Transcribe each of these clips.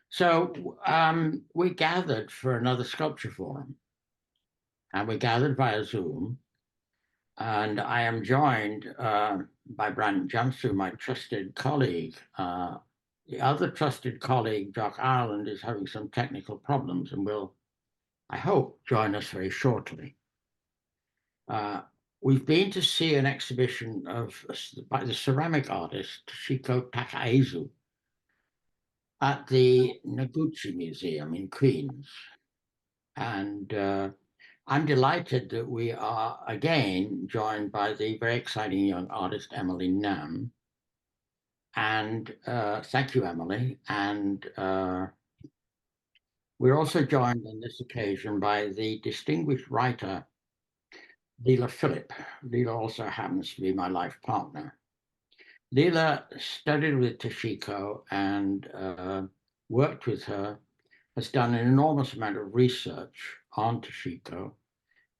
So we gathered for another sculpture forum, and we gathered via Zoom. And I am joined by Brandt Junceau, my trusted colleague. The other trusted colleague, Jock, is having some technical problems and will, I hope, join us very shortly. Uh, we've been to see an exhibition by the ceramic artist Toshiko Takaezu at the Noguchi Museum in Queens. And I'm delighted that we are again joined by the very exciting young artist Emily Nam. And thank you, Emily. And we're also joined on this occasion by the distinguished writer Leila Philip. Leila also happens to be my life partner. Leila studied with Toshiko and worked with her, has done an enormous amount of research on Toshiko,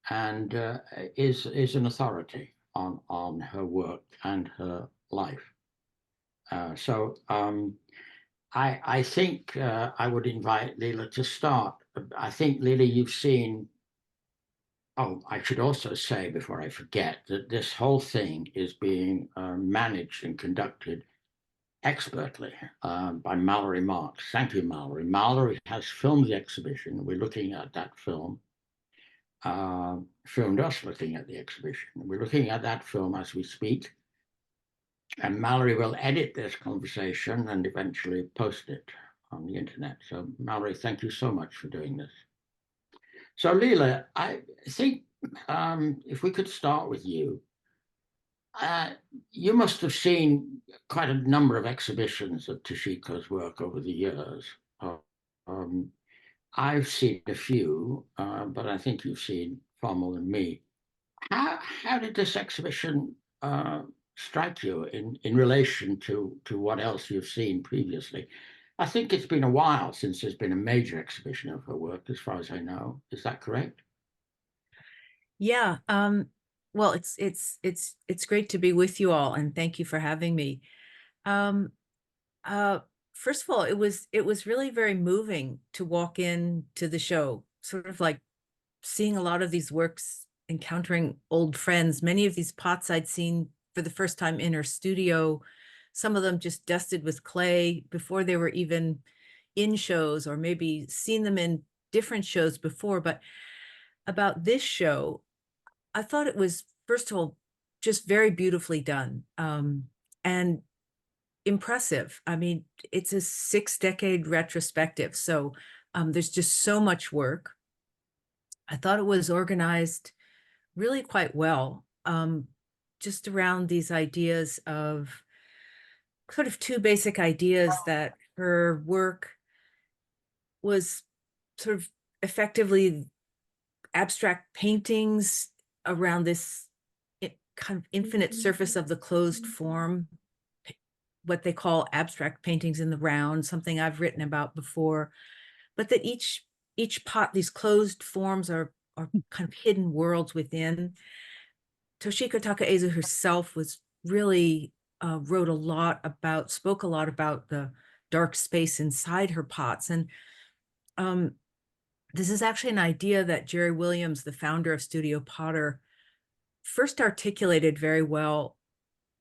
and is an authority on her work and her life. I think I would invite Leila to start. I think, Leila, you've seen. Oh, I should also say before I forget that this whole thing is being managed and conducted expertly by Mallary Marks. Thank you, Mallary. Mallary has filmed the exhibition. We're looking at that film. Filmed us looking at the exhibition. We're looking at that film as we speak. And Mallary will edit this conversation and eventually post it on the internet. So, Mallary, thank you so much for doing this. So, Leila, I think if we could start with you, you must have seen quite a number of exhibitions of Toshiko's work over the years. Um, I've seen a few, but I think you've seen far more than me. How did this exhibition strike you in relation to what else you've seen previously? I think it's been a while since there's been a major exhibition of her work, as far as I know. Is that correct? Yeah. Well, it's great to be with you all, and thank you for having me. Um, uh, First of all, it was really very moving to walk into the show, sort of like seeing a lot of these works, encountering old friends. Many of these pots I'd seen for the first time in her studio, some of them just dusted with clay before they were even in shows, or maybe seen them in different shows before. But about this show, I thought it was, first of all, just very beautifully done, and impressive. I mean, it's a 6-decade retrospective, so there's just so much work. I thought it was organized really quite well, just around these ideas of sort of two basic ideas: that her work was sort of effectively abstract paintings around this kind of infinite surface of the closed form, what they call abstract paintings in the round, something I've written about before, but that each pot, these closed forms are kind of hidden worlds within. Toshiko Takaezu herself was really spoke a lot about the dark space inside her pots. And um, this is actually an idea that Jerry Williams, the founder of Studio Potter, first articulated very well,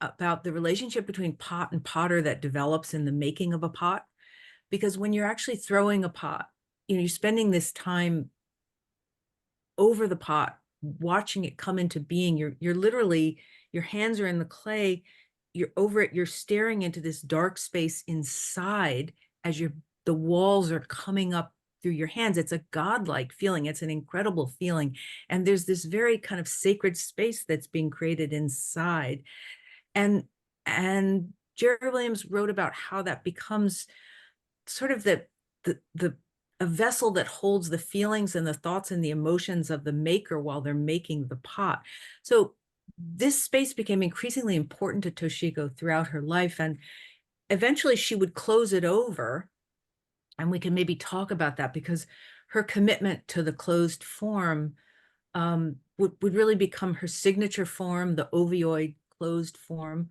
about the relationship between pot and potter that develops in the making of a pot. Because when you're actually throwing a pot, you're spending this time over the pot, watching it come into being. You're literally, your hands are in the clay, you're over it, you're staring into this dark space inside as the walls are coming up through your hands. It's a godlike feeling. It's an incredible feeling. And there's this very kind of sacred space that's being created inside. And Jerry Williams wrote about how that becomes sort of the a vessel that holds the feelings and the thoughts and the emotions of the maker while they're making the pot. So this space became increasingly important to Toshiko throughout her life, and eventually she would close it over, and we can maybe talk about that, because her commitment to the closed form would really become her signature form, the ovoid closed form.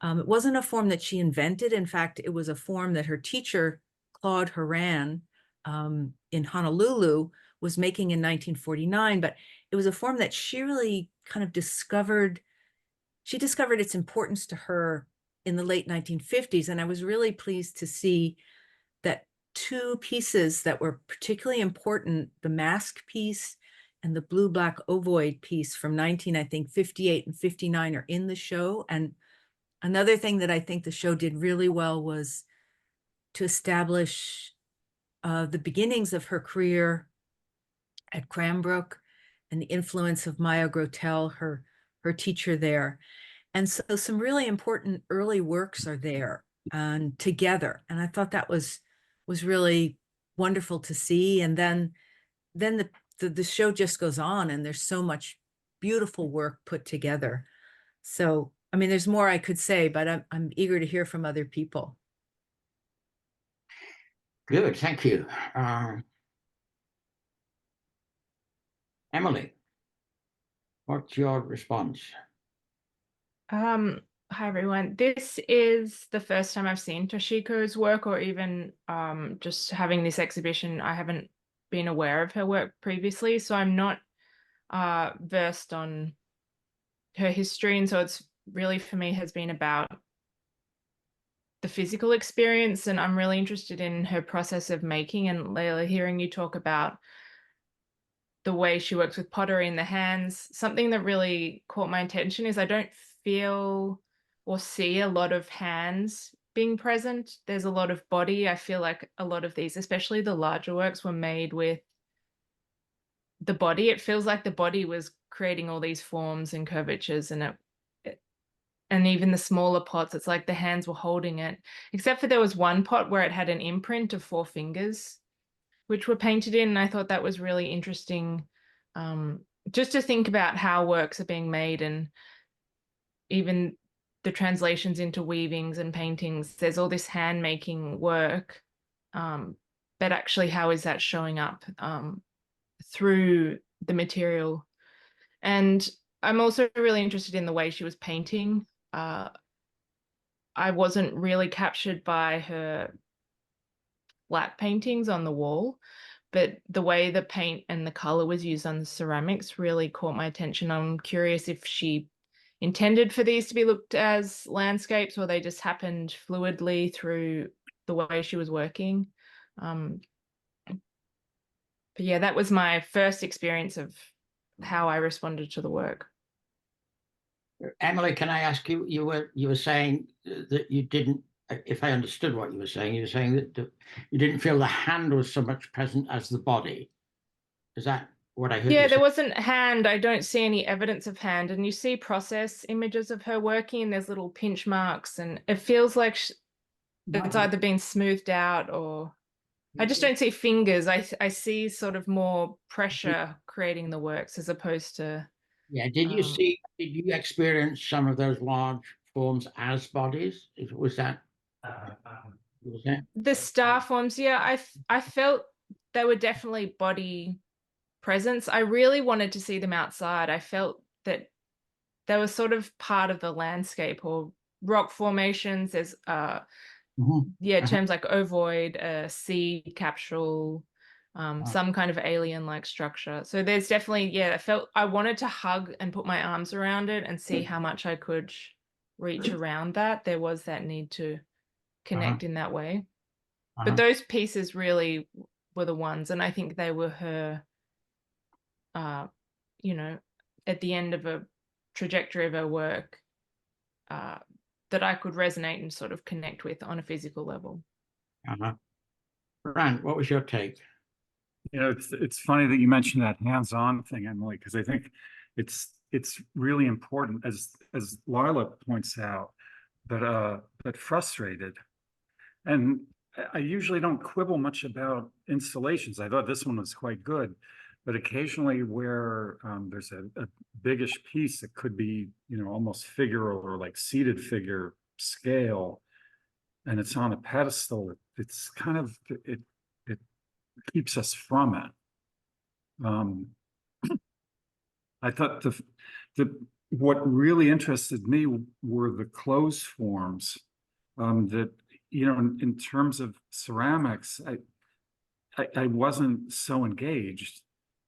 It wasn't a form that she invented. In fact, it was a form that her teacher Claude Horan in Honolulu was making in 1949, but it was a form that she really kind of discovered. She discovered its importance to her in the late 1950s. And I was really pleased to see that two pieces that were particularly important, the mask piece and the blue-black ovoid piece from 19, I think, 58 and 59 are in the show. And another thing that I think the show did really well was to establish the beginnings of her career at Cranbrook and the influence of Maya Grotel, her teacher there. And so some really important early works are there and together. And I thought that was really wonderful to see. And then the show just goes on, and there's so much beautiful work put together. So, I mean, there's more I could say, but I'm eager to hear from other people. Good, thank you. Emily, what's your response? Hi everyone. This is the first time I've seen Toshiko's work, or even just having this exhibition. I haven't been aware of her work previously, so I'm not versed on her history, and so it's really, for me, has been about the physical experience, and I'm really interested in her process of making. And Leila, hearing you talk about the way she works with pottery in the hands, something that really caught my attention is I don't feel or see a lot of hands being present. There's a lot of body. I feel like a lot of these, especially the larger works, were made with the body. It feels like the body was creating all these forms and curvatures, and and even the smaller pots, it's like the hands were holding it, except for there was one pot where it had an imprint of 4 fingers, which were painted in. And I thought that was really interesting, just to think about how works are being made, and even the translations into weavings and paintings. There's all this hand making work, but actually how is that showing up through the material? And I'm also really interested in the way she was painting. I wasn't really captured by her flat paintings on the wall, but the way the paint and the color was used on the ceramics really caught my attention. I'm curious if she intended for these to be looked as landscapes, or they just happened fluidly through the way she was working. But yeah, that was my first experience of how I responded to the work. Emily, can I ask you, you were saying that you didn't, if I understood what you were saying that you didn't feel the hand was so much present as the body. Is that what I heard? Yeah, you there say? wasn't hand. I don't see any evidence of hand. And you see process images of her working, and there's little pinch marks, and it feels like it's either been smoothed out, or I just don't see fingers. I see sort of more pressure creating the works as opposed to. Yeah, did you experience some of those large forms as bodies? Was that? The star forms? Yeah, I felt they were definitely body presence. I really wanted to see them outside. I felt that they were sort of part of the landscape, or rock formations. There's terms like ovoid, seed capsule, some kind of alien-like structure. So there's definitely, I wanted to hug and put my arms around it and see how much I could reach around that. There was that need to connect in that way. But those pieces really were the ones, and I think they were her, at the end of a trajectory of her work, that I could resonate and sort of connect with on a physical level. Brandt, what was your take? It's funny that you mentioned that hands-on thing, Emily, because I think it's really important, as Leila points out, that frustrated. And I usually don't quibble much about installations. I thought this one was quite good, but occasionally where there's a biggish piece that could be, almost figure or like seated figure scale, and it's on a pedestal, it's kind of, it keeps us from it. I thought what really interested me were the closed forms, that you know, in terms of ceramics, I wasn't so engaged.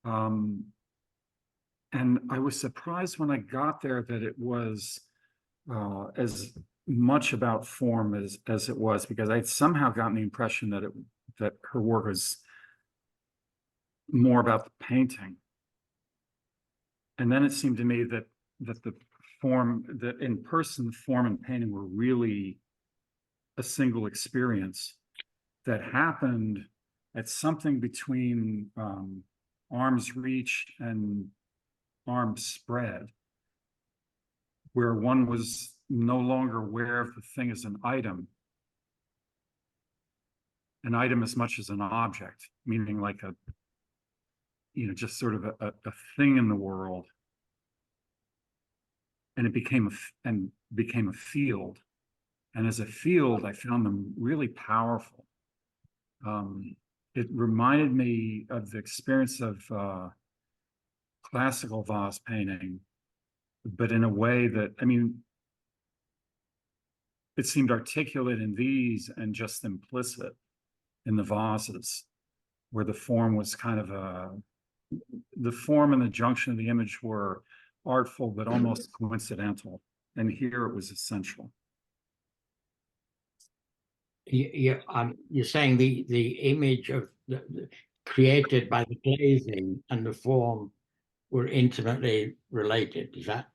And I was surprised when I got there that it was as much about form as it was, because I'd somehow gotten the impression that her work was more about the painting. And then it seemed to me that in person, form and painting were really a single experience that happened at something between arm's reach and arm's spread, where one was no longer aware of the thing as an item as much as an object, meaning like a, you know, just sort of a thing in the world. And it became a field. And as a field, I found them really powerful. It reminded me of the experience of classical vase painting, but in a way that, I mean, it seemed articulate in these and just implicit in the vases, where the form was kind of the form and the junction of the image were artful, but almost coincidental. And here it was essential. You're saying the image of created by the glazing and the form were intimately related. Is that?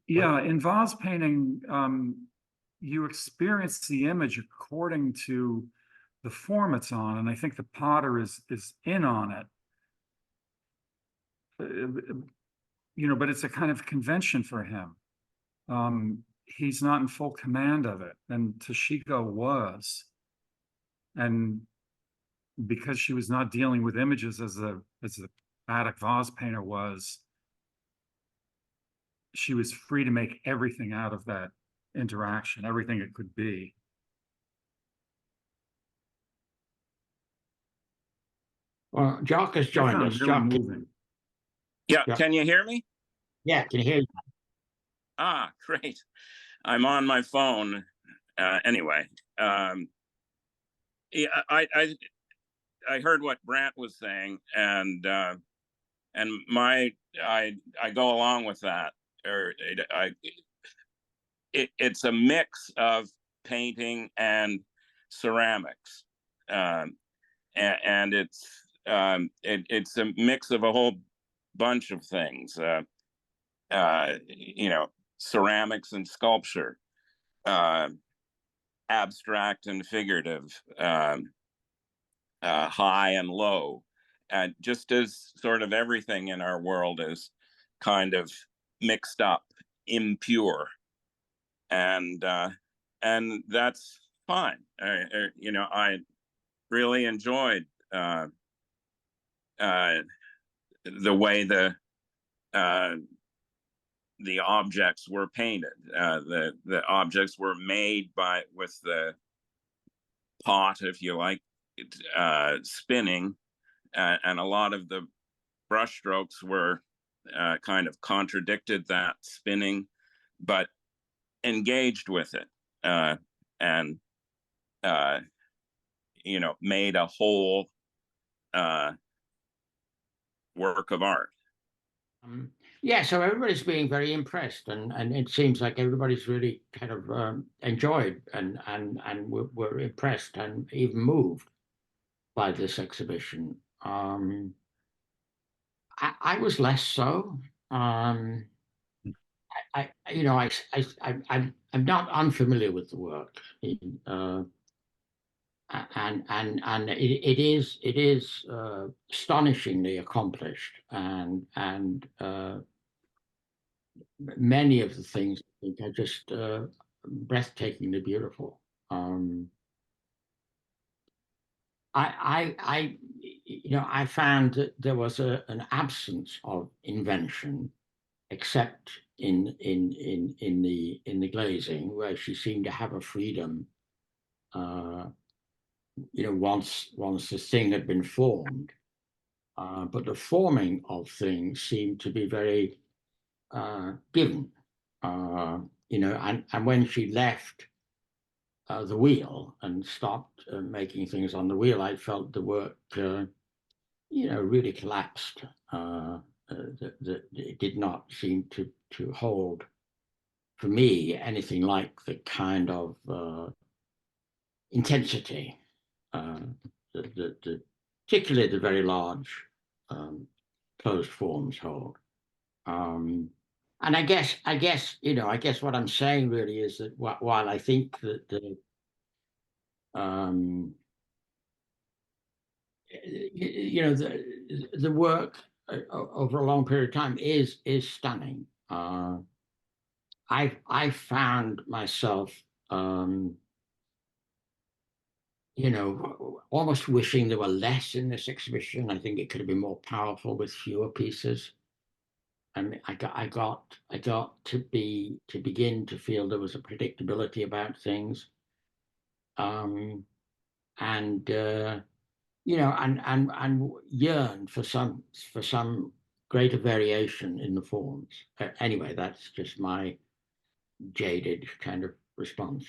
Yeah, in vase painting, you experience the image according to the form it's on, and I think the potter is in on it. You know, but it's a kind of convention for him. He's not in full command of it, and Toshiko was. And because she was not dealing with images as the attic vase painter was, she was free to make everything out of that interaction, everything it could be. Well, Jock has joined us. Really Jock, moving. Yeah, Yeah. can you hear me? Yeah, can you hear you? Ah, great. I'm on my phone. Anyway, yeah, I heard what Brandt was saying, and I go along with that. Or it's a mix of painting and ceramics, and it's a mix of a whole bunch of things. You know, ceramics and sculpture, abstract and figurative, high and low, just as sort of everything in our world is kind of mixed up, impure, and that's fine. You know, I really enjoyed the way the objects were painted. The objects were made with the pot, if you like, spinning, and a lot of the brushstrokes were kind of contradicted that spinning, but engaged with it, and you know, made a whole work of art. Yeah, so everybody's being very impressed, and it seems like everybody's really kind of enjoyed and were impressed and even moved by this exhibition. I was less so. I'm not unfamiliar with the work, and it is astonishingly accomplished, and many of the things I think are just breathtakingly beautiful. I found that there was an absence of invention, except in the glazing, where she seemed to have a freedom. Once the thing had been formed, but the forming of things seemed to be very given. And when she left the wheel and stopped making things on the wheel, I felt the work, really collapsed. That it did not seem to hold, for me, anything like the kind of intensity that particularly the very large closed forms hold. And I guess what I'm saying really is that while I think that the work over a long period of time is stunning. I found myself almost wishing there were less in this exhibition. I think it could have been more powerful with fewer pieces. I mean, I got to begin to feel there was a predictability about things, and and yearned for some greater variation in the forms. Anyway, that's just my jaded kind of response.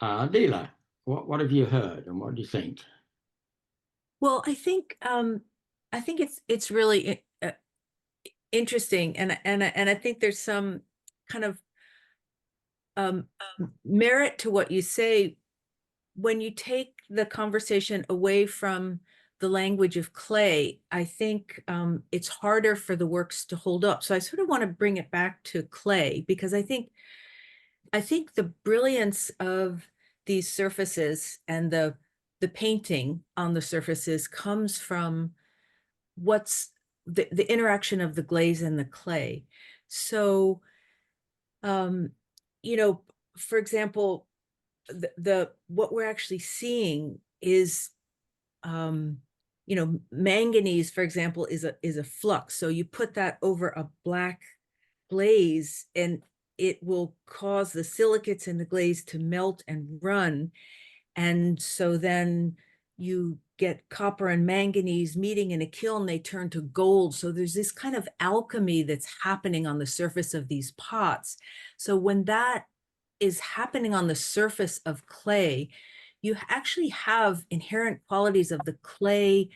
Leila, what have you heard, and what do you think? Well, I think it's really interesting, and I think there's some kind of merit to what you say when you take the conversation away from the language of clay. I think it's harder for the works to hold up. So I sort of want to bring it back to clay, because I think the brilliance of these surfaces and the painting on the surfaces comes from what's the interaction of the glaze and the clay. So, for example, the what we're actually seeing is, manganese, for example, is a flux. So you put that over a black glaze, and it will cause the silicates in the glaze to melt and run. And so then you get copper and manganese meeting in a kiln, they turn to gold. So there's this kind of alchemy that's happening on the surface of these pots. So when that is happening on the surface of clay, you actually have inherent qualities of the clay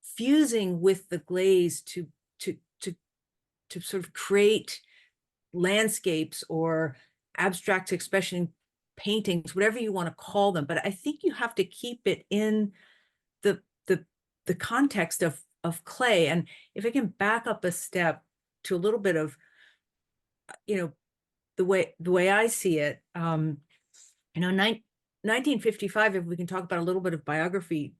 fusing with the glaze to sort of create landscapes or abstract expression paintings, whatever you want to call them. But I think you have to keep it in the context of clay. And if I can back up a step to a little bit of, the way I see it, 1955, if we can talk about a little bit of biography,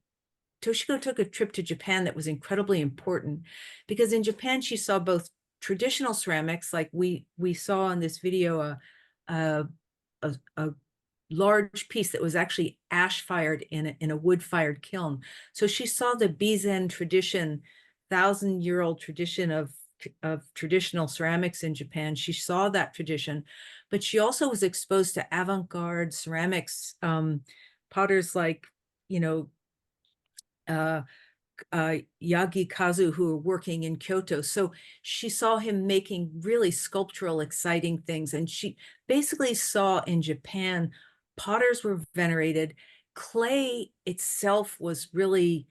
Toshiko took a trip to Japan that was incredibly important, because in Japan she saw both traditional ceramics, like we saw in this video, a large piece that was actually ash fired in a wood fired kiln. So she saw the Bizen tradition, 1,000-year-old tradition of traditional ceramics in Japan. She saw that tradition, but she also was exposed to avant-garde ceramics, potters like, Yagi Kazu, who were working in Kyoto. So she saw him making really sculptural, exciting things. And she basically saw in Japan, potters were venerated. Clay itself was really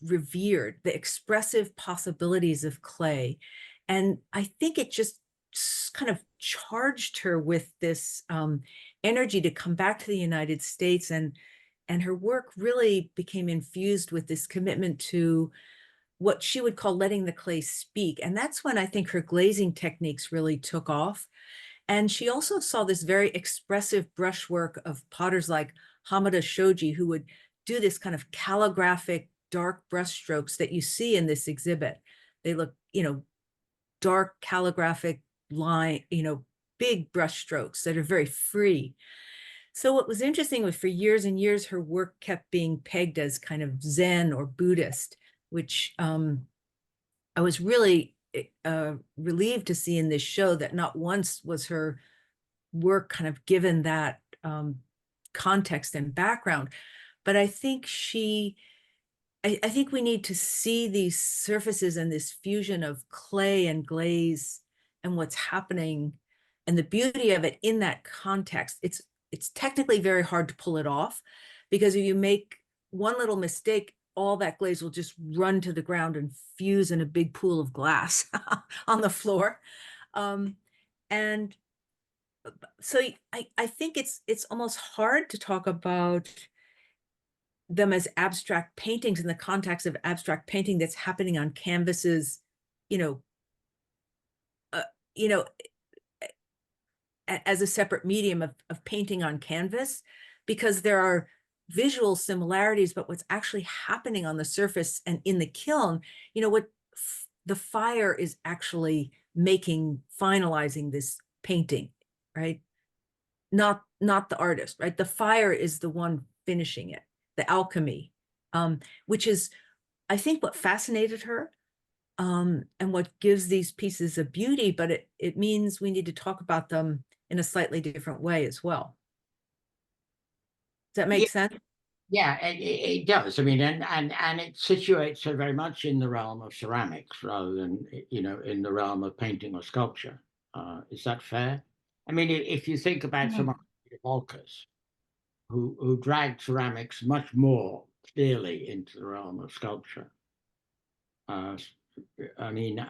revered, the expressive possibilities of clay. And I think it just kind of charged her with this energy to come back to the United States, and her work really became infused with this commitment to what she would call letting the clay speak. And that's when I think her glazing techniques really took off. And she also saw this very expressive brushwork of potters like Hamada Shoji, who would do this kind of calligraphic dark brushstrokes that you see in this exhibit. They look, dark calligraphic line, big brushstrokes that are very free. So what was interesting was, for years and years, her work kept being pegged as kind of Zen or Buddhist, which I was really relieved to see in this show, that not once was her work kind of given that context and background. But I think I think we need to see these surfaces and this fusion of clay and glaze and what's happening and the beauty of it in that context. it's technically very hard to pull it off, because if you make one little mistake, all that glaze will just run to the ground and fuse in a big pool of glass on the floor. And so I think it's almost hard to talk about them as abstract paintings in the context of abstract painting that's happening on canvases, you know, as a separate medium of painting on canvas, because there are visual similarities, but what's actually happening on the surface and in the kiln, what the fire is actually finalizing this painting, right? Not the artist, right? The fire is the one finishing it, the alchemy, which is, I think, what fascinated her, and what gives these pieces a beauty, but it means we need to talk about them in a slightly different way as well. Does that make sense? Yeah, it does. I mean, and it situates her very much in the realm of ceramics rather than, in the realm of painting or sculpture. Is that fair? I mean, if you think about some of the Volkers who dragged ceramics much more clearly into the realm of sculpture. I mean,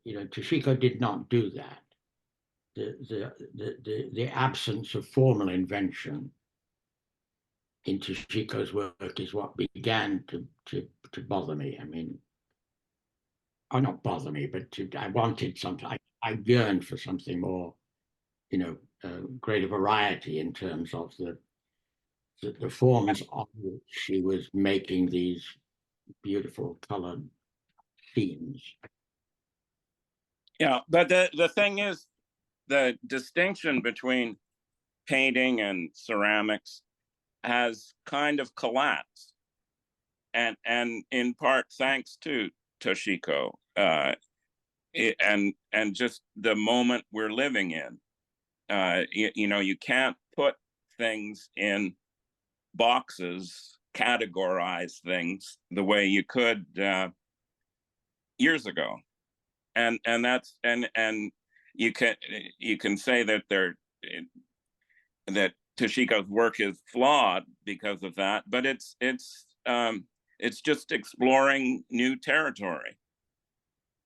Toshiko did not do that. The absence of formal invention in Toshiko's work is what began to bother me. I mean, or not bother me, but I wanted something. I yearned for something more, greater variety in terms of the forms on which she was making these beautiful colored themes. Yeah, but the thing is, the distinction between painting and ceramics has kind of collapsed, and in part thanks to Toshiko, and just the moment we're living in. You can't put things in boxes, categorize things the way you could years ago, and that's and you can say that that Toshiko's work is flawed because of that, but it's just exploring new territory,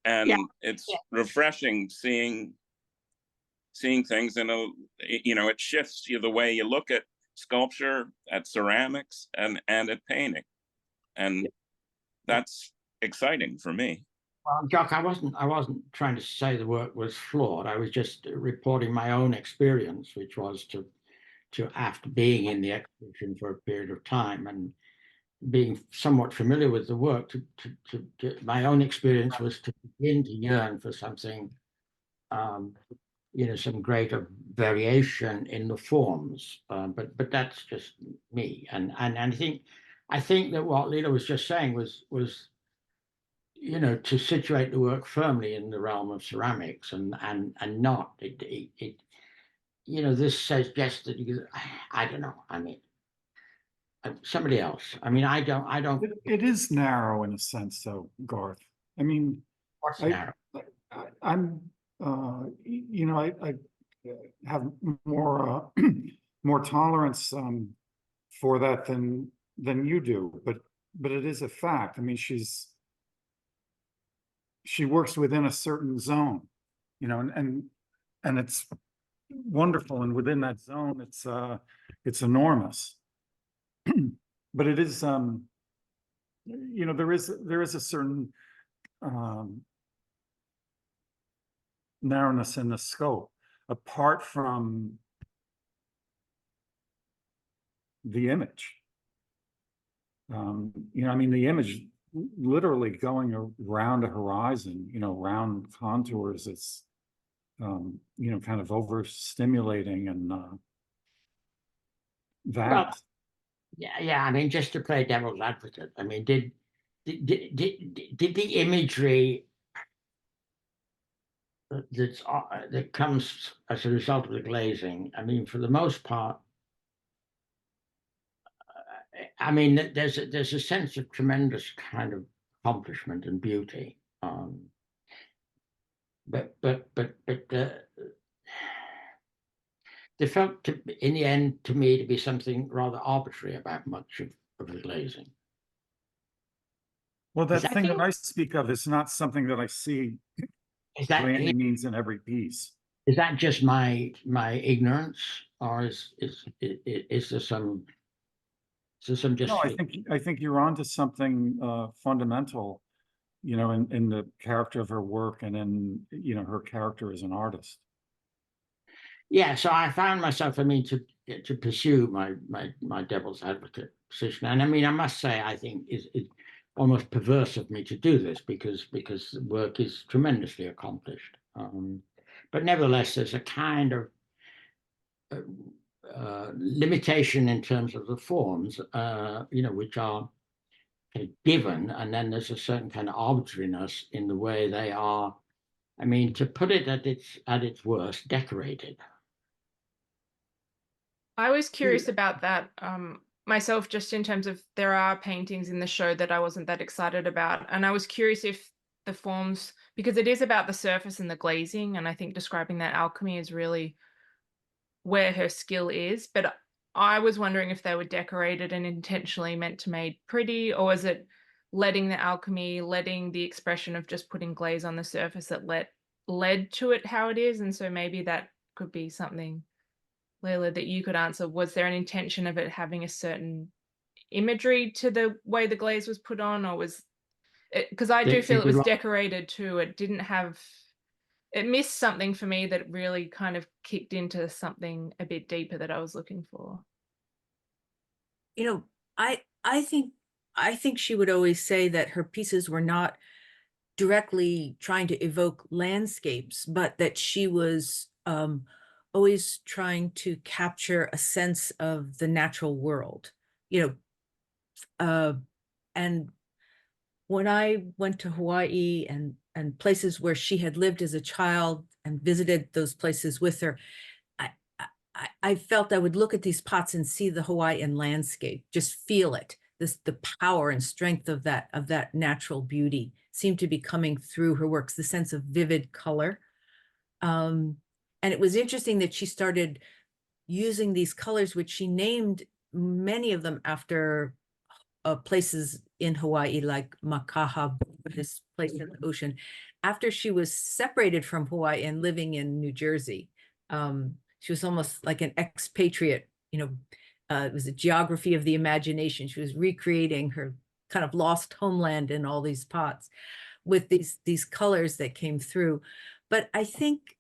and it's refreshing seeing things in it shifts you the way you look at sculpture, at ceramics, and at painting, and that's exciting for me. Well, Jock, I wasn't trying to say the work was flawed. I was just reporting my own experience, which was to after being in the exhibition for a period of time and being somewhat familiar with the work, my own experience was to begin to yearn for something, some greater variation in the forms. But that's just me. And I think that what Leila was just saying was to situate the work firmly in the realm of ceramics and not it this suggests that I don't know. I mean, somebody else. I mean, I don't. It is narrow in a sense, though, Garth. I mean, What's narrow? I'm, I have more more tolerance for that than you do, but it is a fact. I mean, she works within a certain zone, and it's wonderful, and within that zone, it's enormous. But it is, there is a certain narrowness in the scope, apart from the image. I mean, the image literally going around a horizon, round contours, it's, kind of overstimulating and vast. Yeah. I mean, just to play devil's advocate, I mean, did the imagery that comes as a result of the glazing, I mean, for the most part, I mean, there's a sense of tremendous kind of accomplishment and beauty, but there felt in the end to me to be something rather arbitrary about much of the glazing. Well, Is that thing that think- I speak of is not something that I see Is by that any means in every piece. is that just my ignorance, or is there some No, I justification? think you're onto something fundamental, you know, in the character of her work and in, you know, her character as an artist. Yeah, so I found myself, I mean, to pursue my devil's advocate position, and I mean, I must say, I think it's almost perverse of me to do this because the work is tremendously accomplished, but nevertheless, there's a kind of limitation in terms of the forms, you know, which are kind of given, and then there's a certain kind of arbitrariness in the way they are. I mean, to put it at its worst, decorated. I was curious about that myself, just in terms of there are paintings in the show that I wasn't that excited about. And I was curious if the forms, because it is about the surface and the glazing, and I think describing that alchemy is really where her skill is. But I was wondering if they were decorated and intentionally meant to made pretty, or is it letting the alchemy, letting the expression of just putting glaze on the surface that led to it how it is? And so maybe that could be something, Leila, that you could answer. Was there an intention of it having a certain imagery to the way the glaze was put on, or was it, because I do feel it was decorated too. It didn't have, it missed something for me that really kind of kicked into something a bit deeper that I was looking for. You know, I think she would always say that her pieces were not directly trying to evoke landscapes, but that she was always trying to capture a sense of the natural world, you know. And when I went to Hawaii and places where she had lived as a child and visited those places with her, I felt I would look at these pots and see the Hawaiian landscape, just feel it. The power and strength of that natural beauty seemed to be coming through her works, the sense of vivid color. And it was interesting that she started using these colors, which she named many of them after places in Hawaii, like Makaha, this place in the ocean, after she was separated from Hawaii and living in New Jersey. She was almost like an expatriate, you know. It was a geography of the imagination. She was recreating her kind of lost homeland in all these pots with these colors that came through. But I think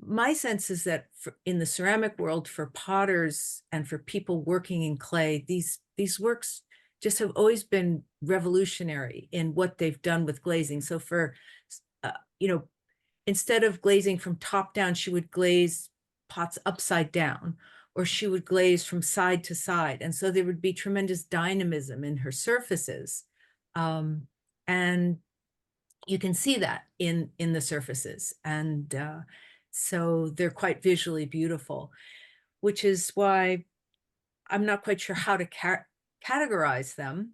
my sense is that in the ceramic world, for potters and for people working in clay, these works just have always been revolutionary in what they've done with glazing. So for, you know, instead of glazing from top down, she would glaze pots upside down, or she would glaze from side to side. And so there would be tremendous dynamism in her surfaces. And you can see that in the surfaces. And so they're quite visually beautiful, which is why I'm not quite sure how to categorize them.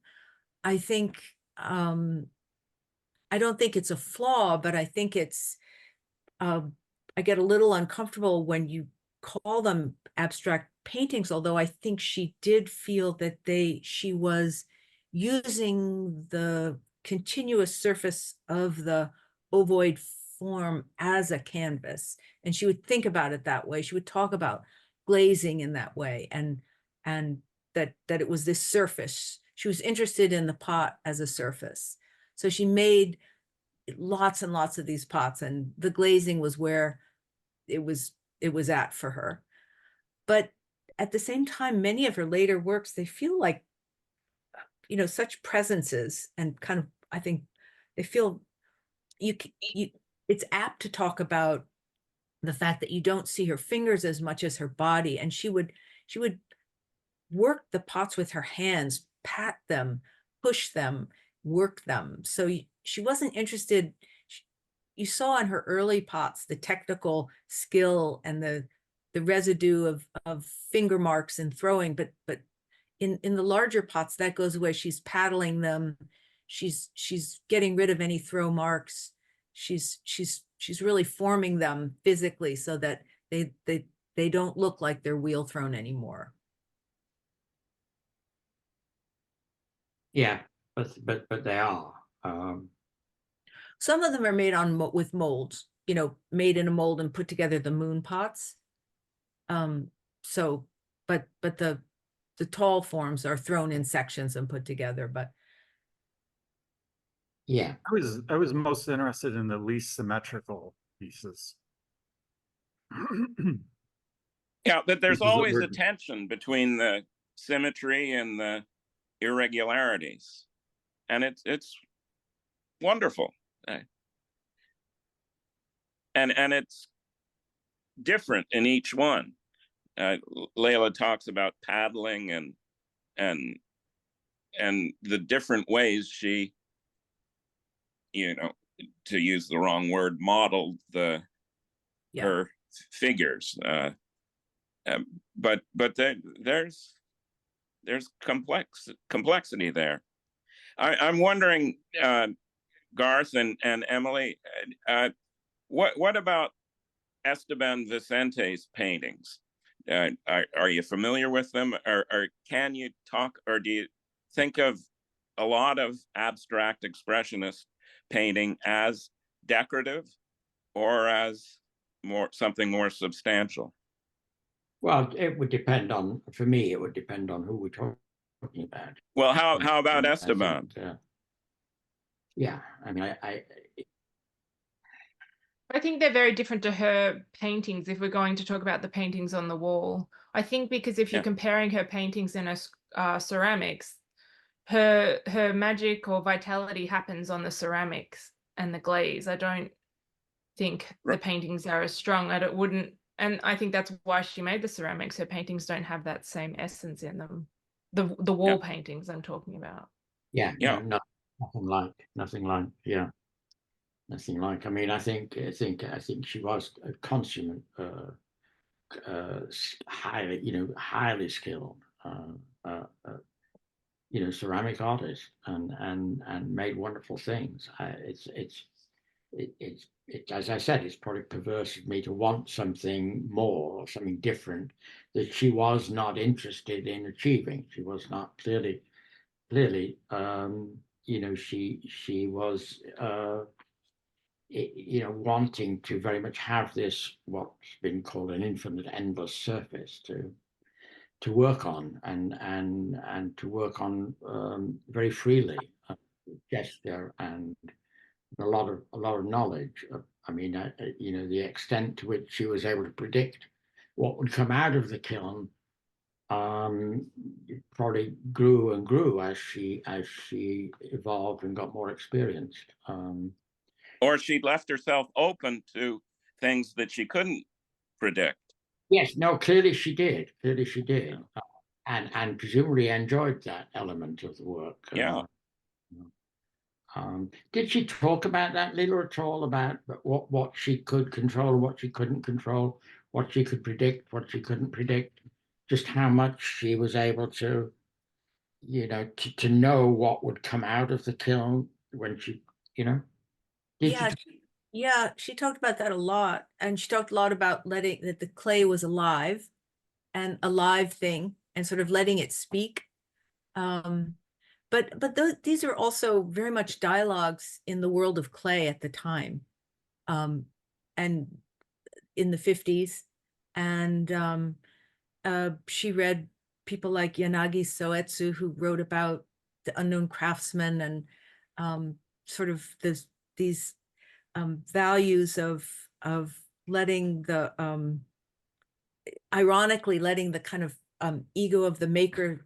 I think, I don't think it's a flaw, but I think it's, I get a little uncomfortable when you call them abstract paintings, although I think she did feel that she was using the continuous surface of the ovoid form as a canvas. And she would think about it that way. She would talk about glazing in that way, and that it was this surface. She was interested in the pot as a surface. So she made lots and lots of these pots, and the glazing was where it was at for her. But at the same time, many of her later works, they feel like, you know, such presences, and kind of, I think they feel it's apt to talk about the fact that you don't see her fingers as much as her body. And she would work the pots with her hands, pat them, push them, work them. So she wasn't interested. You saw in her early pots the technical skill and the residue of finger marks and throwing, but in the larger pots that goes away. She's paddling them. She's getting rid of any throw marks. She's she's really forming them physically so that they don't look like they're wheel thrown anymore. Yeah, but they are. Some of them are made on with molds, you know, made in a mold and put together, the moon pots. So, but the tall forms are thrown in sections and put together. But Yeah, I was most interested in the least symmetrical pieces. Yeah, but there's Pieces that always were- a tension between the symmetry and the irregularities, and it's wonderful. And it's different in each one. Leila talks about paddling and the different ways she, you know, to use the wrong word, modeled her figures. But there's complexity there. I'm wondering, Garth and Emily, what about Esteban Vicente's paintings? Are you familiar with them, or can you talk, or do you think of a lot of abstract expressionist painting as decorative or as something more substantial? well, it would depend on, for me, it would depend on who we're talking about. Well, how about I Esteban? think, yeah, I mean, I think they're very different to her paintings if we're going to talk about the paintings on the wall. I think because if you're comparing her paintings and her ceramics, her magic or vitality happens on the ceramics and the glaze. I don't think the paintings are as strong. And I think that's why she made the ceramics. Her paintings don't have that same essence in them. The wall paintings I'm talking about. yeah, no, nothing like, yeah. Nothing like. I mean, I think she was a consummate, highly skilled, ceramic artist, and made wonderful things. It's as I said, it's probably perverse of me to want something more or something different that she was not interested in achieving. She was not clearly, she was. Wanting to very much have this, what's been called an infinite endless surface to work on and to work on very freely, gesture and a lot of knowledge. I mean, the extent to which she was able to predict what would come out of the kiln probably grew and grew as she evolved and got more experienced. Or she left herself open to things that she couldn't predict. Yes, no, clearly she did. And presumably enjoyed that element of the work. Yeah. Did she talk about that little at all, about what she could control, what she couldn't control, what she could predict, what she couldn't predict, just how much she was able to, to know what would come out of the kiln when she, Yeah, she talked about that a lot. And she talked a lot about letting that the clay was alive and a live thing and sort of letting it speak. But these are also very much dialogues in the world of clay at the time, and in the 50s. And she read people like Yanagi Soetsu, who wrote about the unknown craftsman and sort of these values of letting the ironically letting the kind of ego of the maker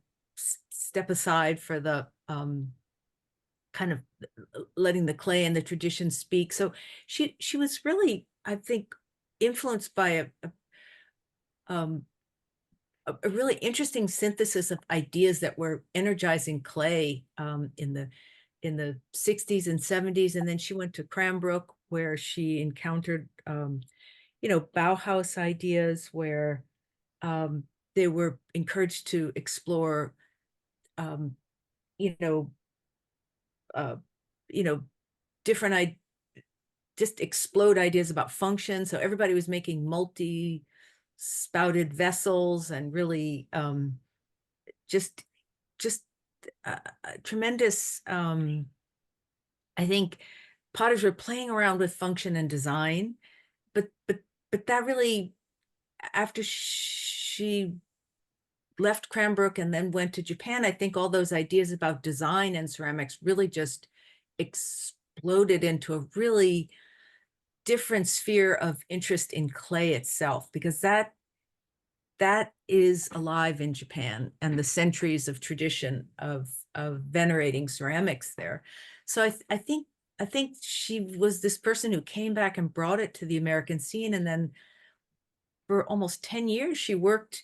step aside for the kind of letting the clay and the tradition speak. So she was really, I think, influenced by a really interesting synthesis of ideas that were energizing clay in the 60s and 70s. And then she went to Cranbrook, where she encountered Bauhaus ideas, where they were encouraged to explore different just explode ideas about function. So everybody was making multi-spouted vessels and really just tremendous. I think potters were playing around with function and design, but that really, after she left Cranbrook and then went to Japan, I think all those ideas about design and ceramics really just exploded into a really different sphere of interest in clay itself, because that is alive in Japan and the centuries of tradition of venerating ceramics there. So I think she was this person who came back and brought it to the American scene, and then for almost 10 years she worked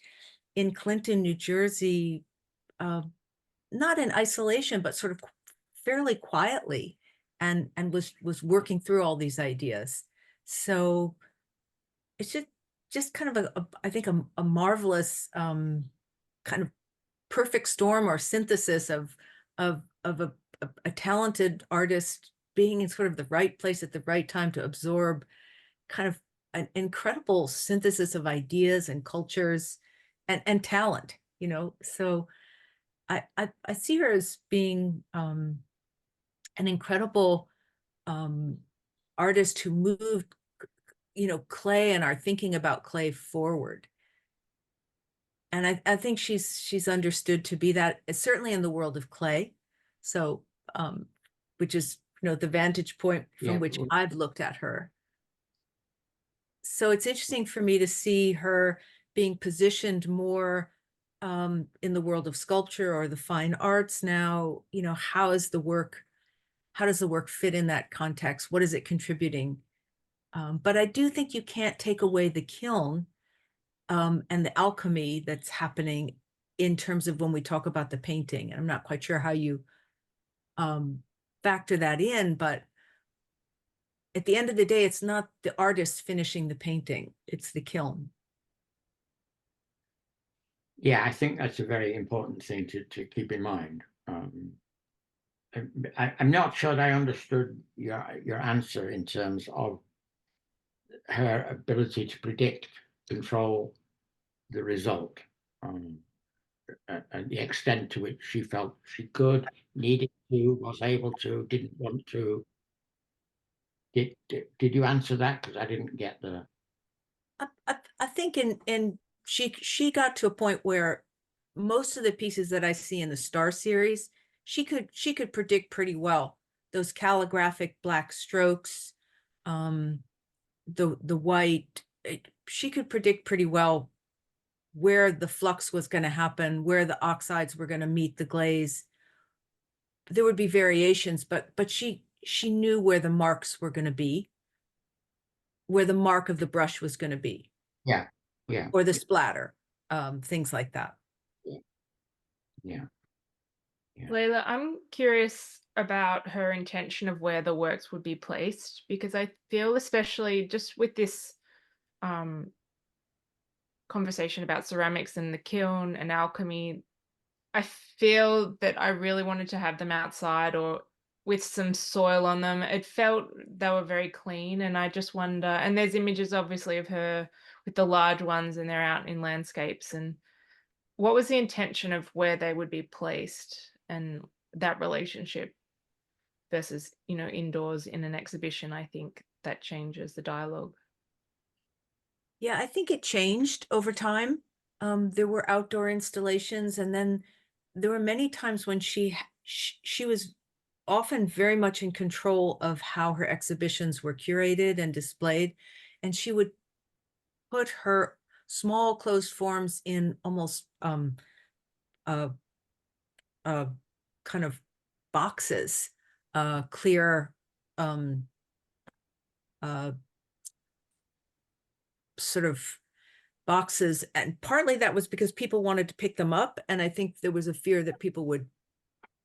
in Clinton, New Jersey, not in isolation, but sort of fairly quietly, and was working through all these ideas. So it's just kind of I think a marvelous kind of perfect storm or synthesis of a talented artist being in sort of the right place at the right time to absorb kind of an incredible synthesis of ideas and cultures and talent, you know. So I see her as being an incredible artist who moved, you know, clay and our thinking about clay forward. And I think she's understood to be that, certainly in the world of clay. So which is, you know, the vantage point from which I've looked at her. So it's interesting for me to see her being positioned more in the world of sculpture or the fine arts now. You know, how does the work fit in that context? What is it contributing? But I do think you can't take away the kiln and the alchemy that's happening in terms of when we talk about the painting. And I'm not quite sure how you factor that in, but at the end of the day, it's not the artist finishing the painting, it's the kiln. Yeah, I think that's a very important thing to keep in mind. I'm not sure that I understood your answer in terms of her ability to predict, control the result, and the extent to which she felt she could, needed to, was able to, didn't want to. Did you answer that? Because I didn't get the. I think she got to a point where most of the pieces that I see in the Star series, she could predict pretty well. Those calligraphic black strokes, the white, she could predict pretty well where the flux was going to happen, where the oxides were going to meet the glaze. There would be variations, but she knew where the marks were going to be, where the mark of the brush was going to be. Yeah. Or the splatter, things like that. Yeah. Leila, I'm curious about her intention of where the works would be placed, because I feel, especially just with this conversation about ceramics and the kiln and alchemy, I feel that I really wanted to have them outside or with some soil on them. It felt they were very clean, and I just wonder, and there's images obviously of her with the large ones, and they're out in landscapes. And what was the intention of where they would be placed and that relationship versus, you know, indoors in an exhibition? I think that changes the dialogue. Yeah, I think it changed over time. There were outdoor installations, and then there were many times when she was often very much in control of how her exhibitions were curated and displayed, and she would put her small closed forms in almost kind of boxes, clear sort of boxes, and partly that was because people wanted to pick them up, and I think there was a fear that people would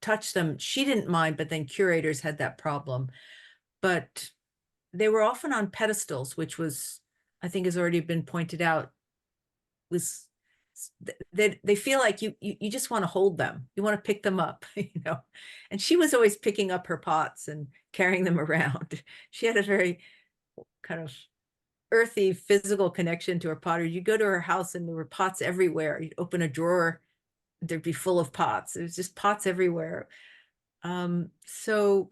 touch them. She didn't mind, but then curators had that problem. But they were often on pedestals, which was, I think has already been pointed out, was they feel like you just want to hold them, you want to pick them up, you know. And she was always picking up her pots and carrying them around. She had a very kind of earthy physical connection to her pottery. You go to her house and there were pots everywhere. You'd open a drawer, there'd be full of pots. It was just pots everywhere. So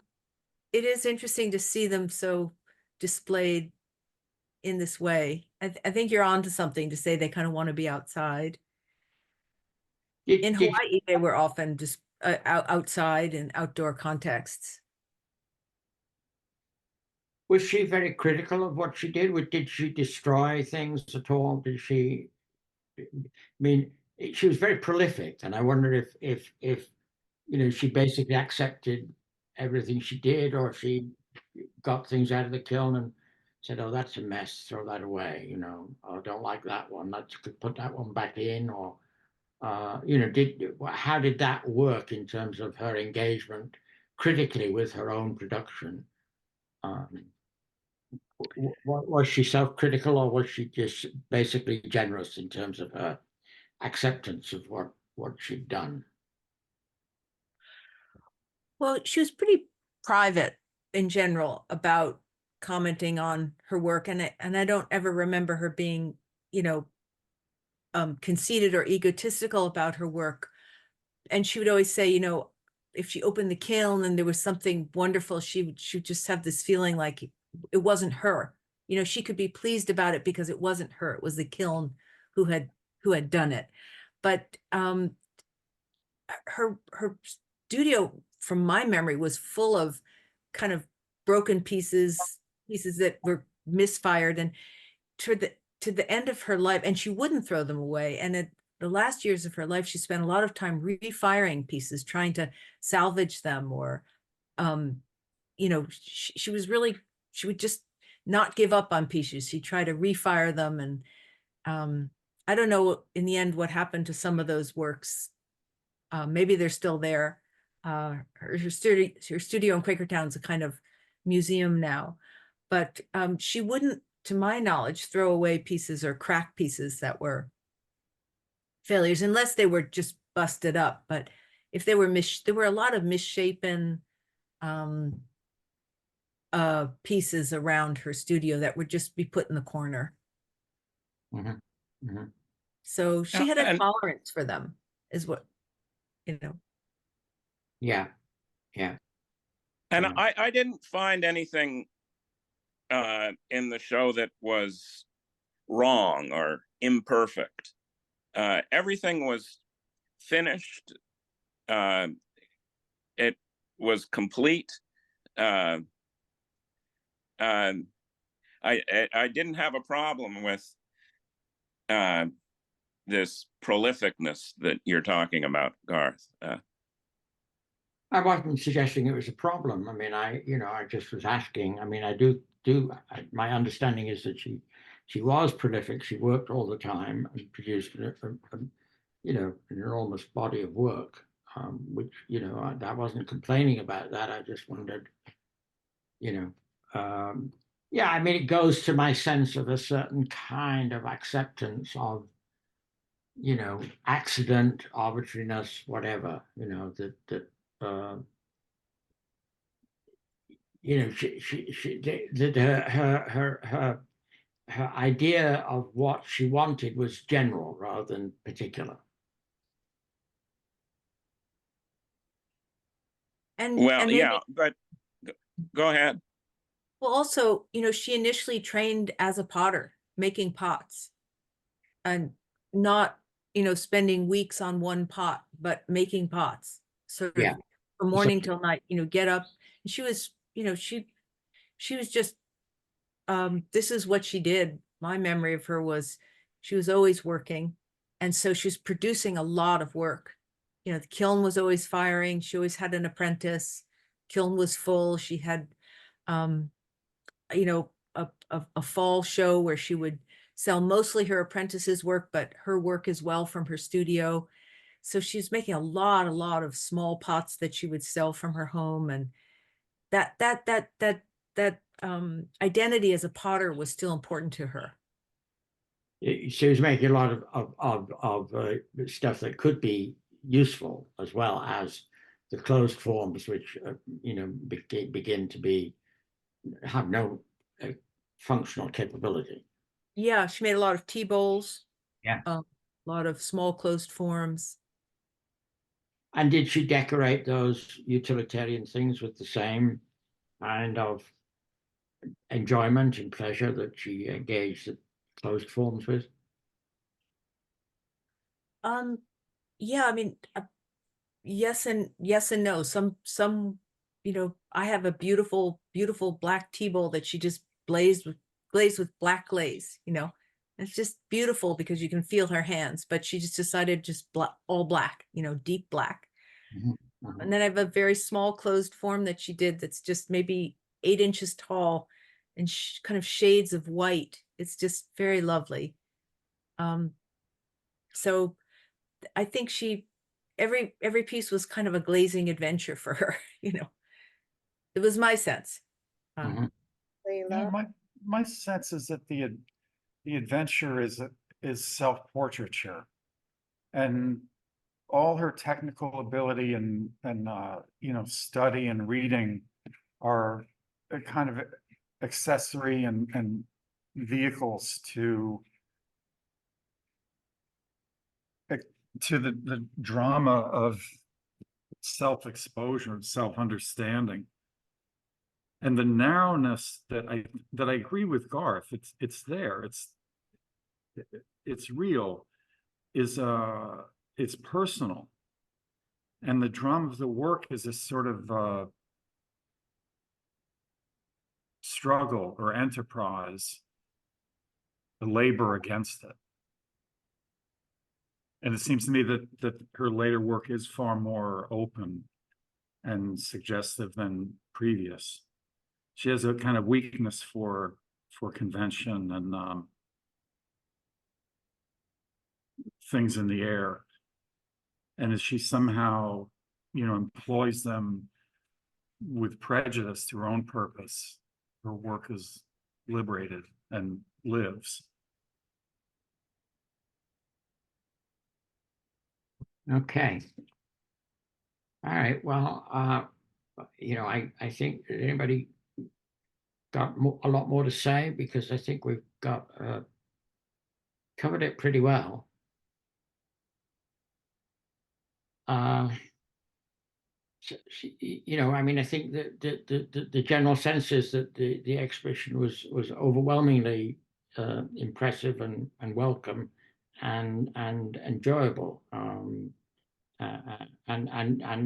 it is interesting to see them so displayed in this way. I think you're onto something to say they kind of want to be outside. In Hawaii, they were often just outside in outdoor contexts. Was she very critical of what she did? Did she destroy things at all? Did she? I mean, she was very prolific, and I wonder if she basically accepted everything she did, or she got things out of the kiln and said, "Oh, that's a mess. Throw that away." "I don't like that one. Let's put that one back in." Or, how did that work in terms of her engagement critically with her own production? Was she self-critical, or was she just basically generous in terms of her acceptance of what she'd done? Well, she was pretty private in general about commenting on her work, and I don't ever remember her being, conceited or egotistical about her work. And she would always say, if she opened the kiln and there was something wonderful, she would just have this feeling like it wasn't her. She could be pleased about it because it wasn't her. It was the kiln who had done it. But her studio, from my memory, was full of kind of broken pieces that were misfired, and to the end of her life, and she wouldn't throw them away. And at the last years of her life, she spent a lot of time refiring pieces, trying to salvage them, or she would just not give up on pieces. She'd try to refire them, and I don't know in the end what happened to some of those works. Maybe they're still there. Her studio in Quakertown is a kind of museum now, but she wouldn't, to my knowledge, throw away pieces or crack pieces that were failures, unless they were just busted up. But if they were there were a lot of misshapen pieces around her studio that would just be put in the corner. Mm-hmm. Mm-hmm. So she had a tolerance for them, is what, Yeah. And I didn't find anything in the show that was wrong or imperfect. Everything was finished. It was complete. I didn't have a problem with this prolificness that you're talking about, Garth. I wasn't suggesting it was a problem. I mean, I just was asking. I mean, my understanding is that she was prolific. She worked all the time and produced an enormous body of work, which, I wasn't complaining about that. I just wondered, I mean, it goes to my sense of a certain kind of acceptance of, accident, arbitrariness, whatever, her idea of what she wanted was general rather than particular. But go ahead. Well, also, she initially trained as a potter, making pots, and not, spending weeks on one pot, but making pots, sort of from morning till night, get up. And she was, she was just, this is what she did. My memory of her was she was always working. And so she was producing a lot of work. The kiln was always firing. She always had an apprentice. Kiln was full. She had, a fall show where she would sell mostly her apprentice's work, but her work as well from her studio. So she's making a lot of small pots that she would sell from her home. And that identity as a potter was still important to her. She was making a lot of stuff that could be useful, as well as the closed forms, which begin to have no functional capability. Yeah, she made a lot of tea bowls. Yeah. A lot of small closed forms. And did she decorate those utilitarian things with the same kind of enjoyment and pleasure that she engaged the closed forms with? Yeah, I mean, yes and no. Some, I have a beautiful black tea bowl that she just glazed with black glaze. It's just beautiful because you can feel her hands. But she just decided just all black, deep black. Mhm, mhm. And then I have a very small closed form that she did that's just maybe 8 inches tall and kind of shades of white. It's just very lovely. So I think every piece was kind of a glazing adventure for her. It was my sense. Mhm. Leila? My sense is that the adventure is self-portraiture, and all her technical ability and study and reading are a kind of accessory and vehicles to the drama of self-exposure, self-understanding. And the narrowness that I agree with Garth, it's there, it's real, it's personal. And the drama of the work is a sort of struggle or enterprise, the labor against it. And it seems to me that her later work is far more open and suggestive than previous. She has a kind of weakness for convention and things in the air. And as she somehow, employs them with prejudice to her own purpose, her work is liberated and lives. Okay. All right. Well, I think anybody got a lot more to say, because I think we've got covered it pretty well. I mean, I think that the general sense is that the exhibition was overwhelmingly impressive and welcome and enjoyable, and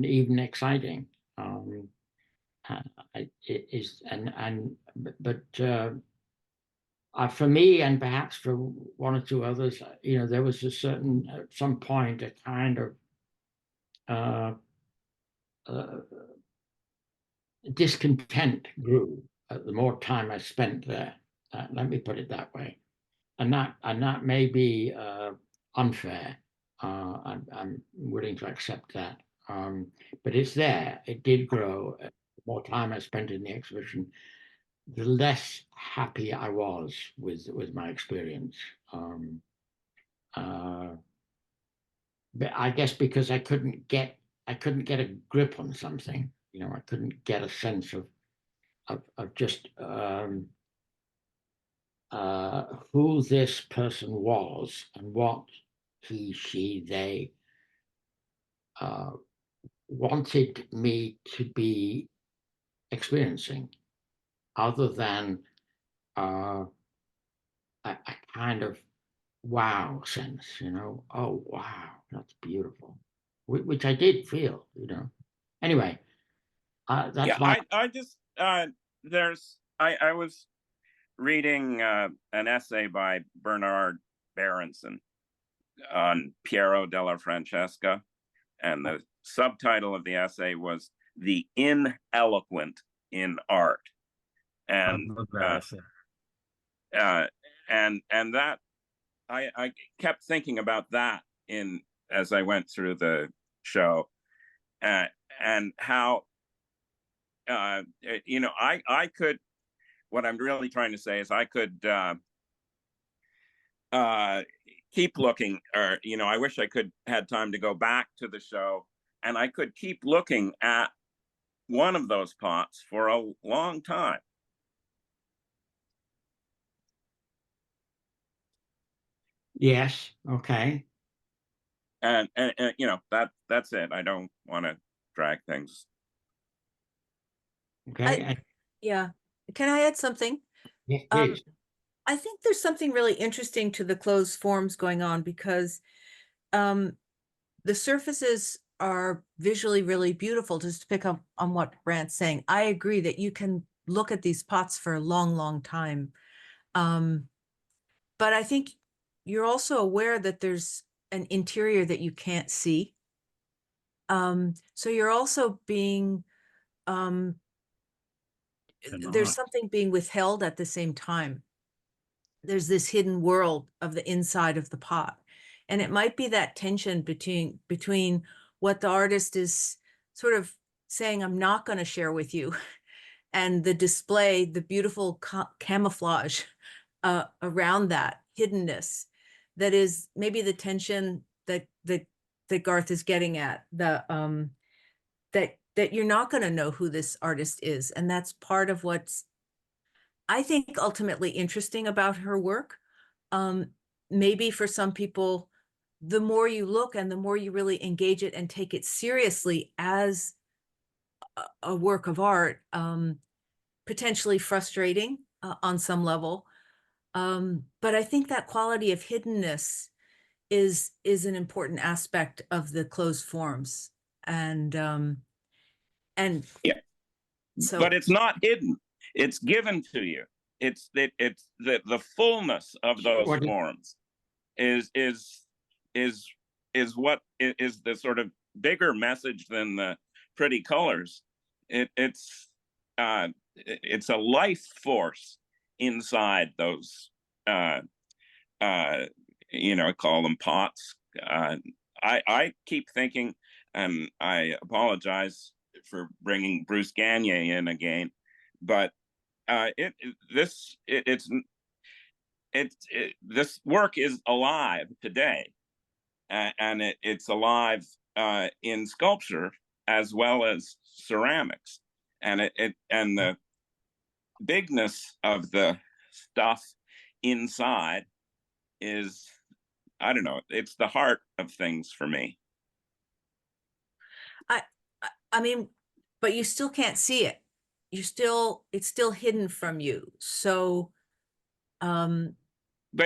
even exciting. It is but for me, and perhaps for one or two others, there was at some point, a kind of discontent grew the more time I spent there. Let me put it that way, and that may be unfair. I'm willing to accept that, but it's there. It did grow. The more time I spent in the exhibition, the less happy I was with my experience. But I guess because I couldn't get a grip on something. I couldn't get a sense of just who this person was and what he, she, they wanted me to be experiencing, other than a kind of wow sense, oh wow, that's beautiful, which I did feel, Anyway, that's Yeah, my. I just I was reading an essay by Bernard Berenson on Piero della Francesca, and the subtitle of the essay was "The Ineloquent in Art," and and that I kept thinking about that as I went through the show, and how I could. What I'm really trying to say is I could keep looking, or I wish I had time to go back to the show, and I could keep looking at one of those pots for a long time. Yes. Okay. And you know, that's it. I don't want to drag things. Okay. Yeah. Can I add something? Yes, Um, please. I think there's something really interesting to the closed forms going on because the surfaces are visually really beautiful. Just to pick up on what Brandt's saying, I agree that you can look at these pots for a long, long time. But I think you're also aware that there's an interior that you can't see. So you're also being, there's something being withheld at the same time. There's this hidden world of the inside of the pot. And it might be that tension between what the artist is sort of saying, I'm not going to share with you, and the display, the beautiful camouflage around that hiddenness. That is maybe the tension that Garth is getting at, that you're not going to know who this artist is. And that's part of what's, I think, ultimately interesting about her work. Maybe for some people, the more you look and the more you really engage it and take it seriously as a work of art, potentially frustrating on some level. But I think that quality of hiddenness is an important aspect of the closed forms. And Yeah. so, But it's not hidden. It's given to you. It's the fullness of those forms is what is the sort of bigger message than the pretty colors. It's a life force inside those you know, I call them pots. I keep thinking, and I apologize for bringing Bruce Gagne in again, but this work is alive today, and it's alive in sculpture as well as ceramics, and the bigness of the stuff inside is, I don't know, it's the heart of things for me. I mean, but you still can't see it. It's still hidden from you. So, but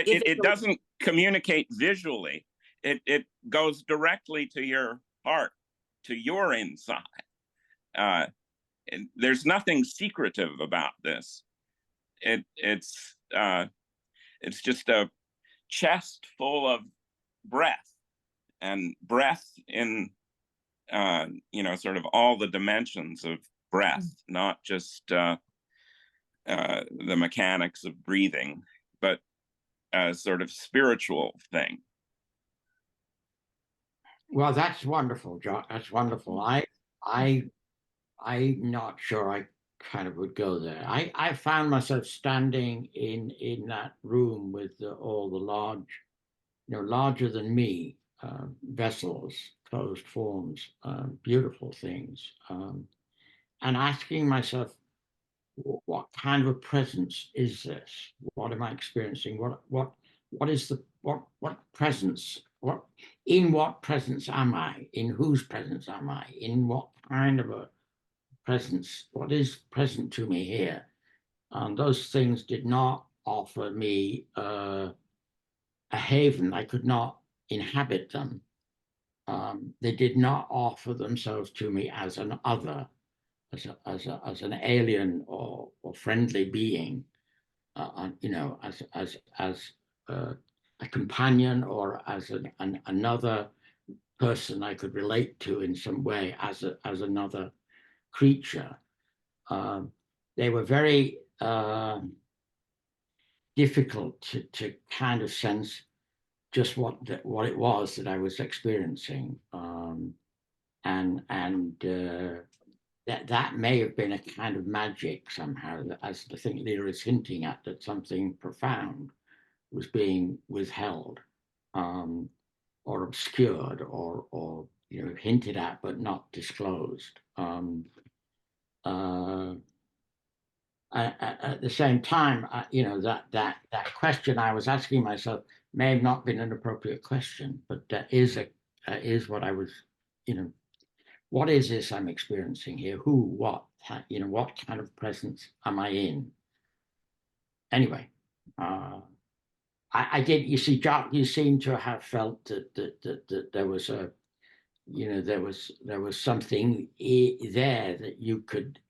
it doesn't communicate visually. It goes directly to your heart, to your inside. There's nothing secretive about this. It's just a chest full of breath, and breath in you know, sort of all the dimensions of breath, not just the mechanics of breathing, but a sort of spiritual thing. Well, that's wonderful, Jock. That's wonderful. I'm not sure I kind of would go there. I found myself standing in that room with all the large, you know, larger than me vessels, closed forms, beautiful things, and asking myself, what kind of a presence is this? What am I experiencing? What is what presence? In what presence am I? In whose presence am I? In what kind of a presence? What is present to me here? And those things did not offer me a haven. I could not inhabit them. They did not offer themselves to me as an other, as an alien or friendly being, you know, as a companion, or as another person I could relate to in some way, as another creature. They were very difficult to kind of sense just what it was that I was experiencing, and that may have been a kind of magic somehow, as I think Leila is hinting at, that something profound was being withheld, or obscured, or you know, hinted at but not disclosed. At the same time, you know, that question I was asking myself, may have not been an appropriate question, but that is what I was, what is this I'm experiencing here? Who, what, what kind of presence am I in? Anyway, I did, you see, Jock, you seem to have felt that there was a, there was something there that you could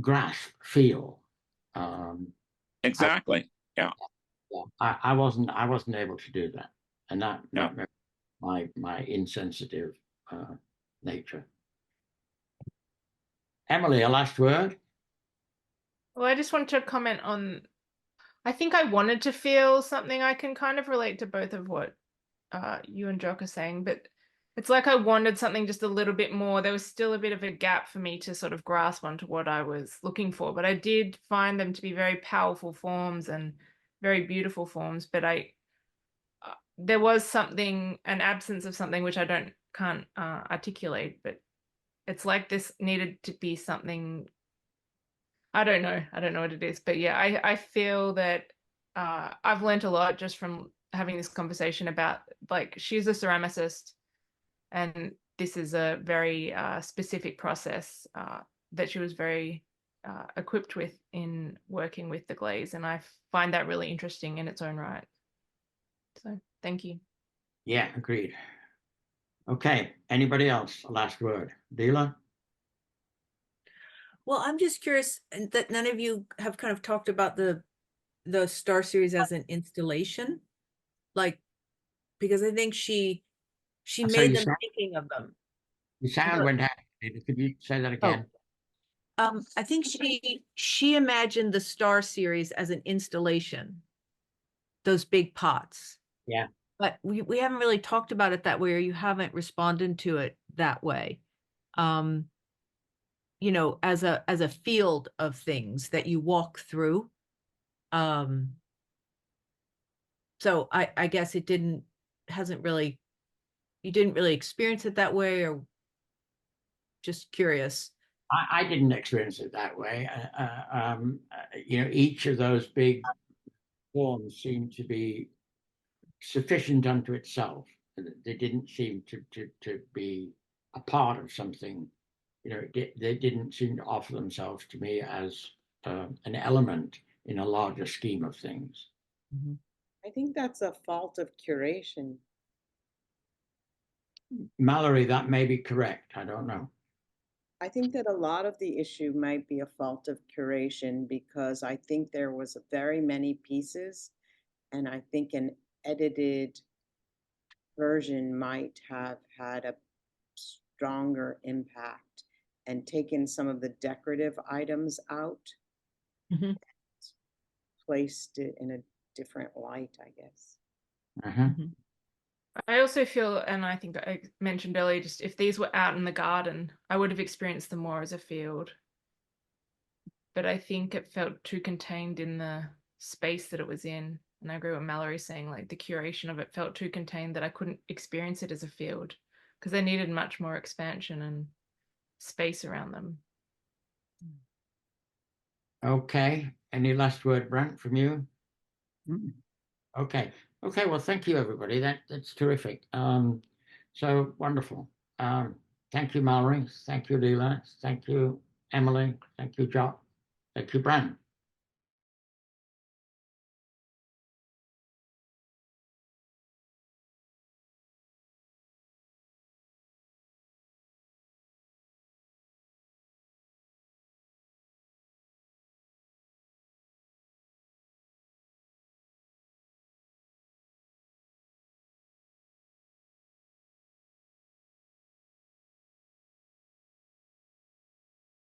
grasp, feel. Exactly. Yeah. I wasn't able to do that, and that No. my insensitive nature. Emily, a last word? Well, I just want to comment on, I think I wanted to feel something. I can kind of relate to both of what you and Jock are saying, but it's like I wanted something just a little bit more. There was still a bit of a gap for me to sort of grasp onto what I was looking for, but I did find them to be very powerful forms and very beautiful forms. But there was something, an absence of something which I can't articulate, but it's like this needed to be something. I don't know what it is, but yeah, I feel that I've learned a lot just from having this conversation about, like, she's a ceramicist, and this is a very specific process that she was very equipped with in working with the glaze, and I find that really interesting in its own right. So thank you. Yeah, agreed. Okay, anybody else? Last word. Leila? Well, I'm just curious that none of you have kind of talked about the Star Series as an installation, like, because I think she So made you them sound, thinking of them. the sound went out. Could you say that again? I think she imagined the Star Series as an installation, those big pots. Yeah. But we haven't really talked about it that way, or you haven't responded to it that way. As a field of things that you walk through. So I guess you didn't really experience it that way, or just curious. I didn't experience it that way. Each of those big forms seemed to be sufficient unto itself. They didn't seem to be a part of something. They didn't seem to offer themselves to me as an element in a larger scheme of things. Mm-hmm. I think that's a fault of curation. Mallary, that may be correct. I don't know. I think that a lot of the issue might be a fault of curation, because I think there was very many pieces, and I think an edited version might have had a stronger impact and taken some of the decorative items out, Mhm. placed it in a different light, I guess. Uh-huh. Mhm. I also feel, and I think I mentioned earlier, just if these were out in the garden, I would have experienced them more as a field. But I think it felt too contained in the space that it was in. And I agree with Mallary saying, like, the curation of it felt too contained that I couldn't experience it as a field, because they needed much more expansion and space around them. Okay. Any last word, Brandt, from you? Mm. Okay. Okay. Well, thank you, everybody. That's terrific. So wonderful. Thank you, Mallary. Thank you, Leila. Thank you, Emily. Thank you, Jock. Thank you, Brandt.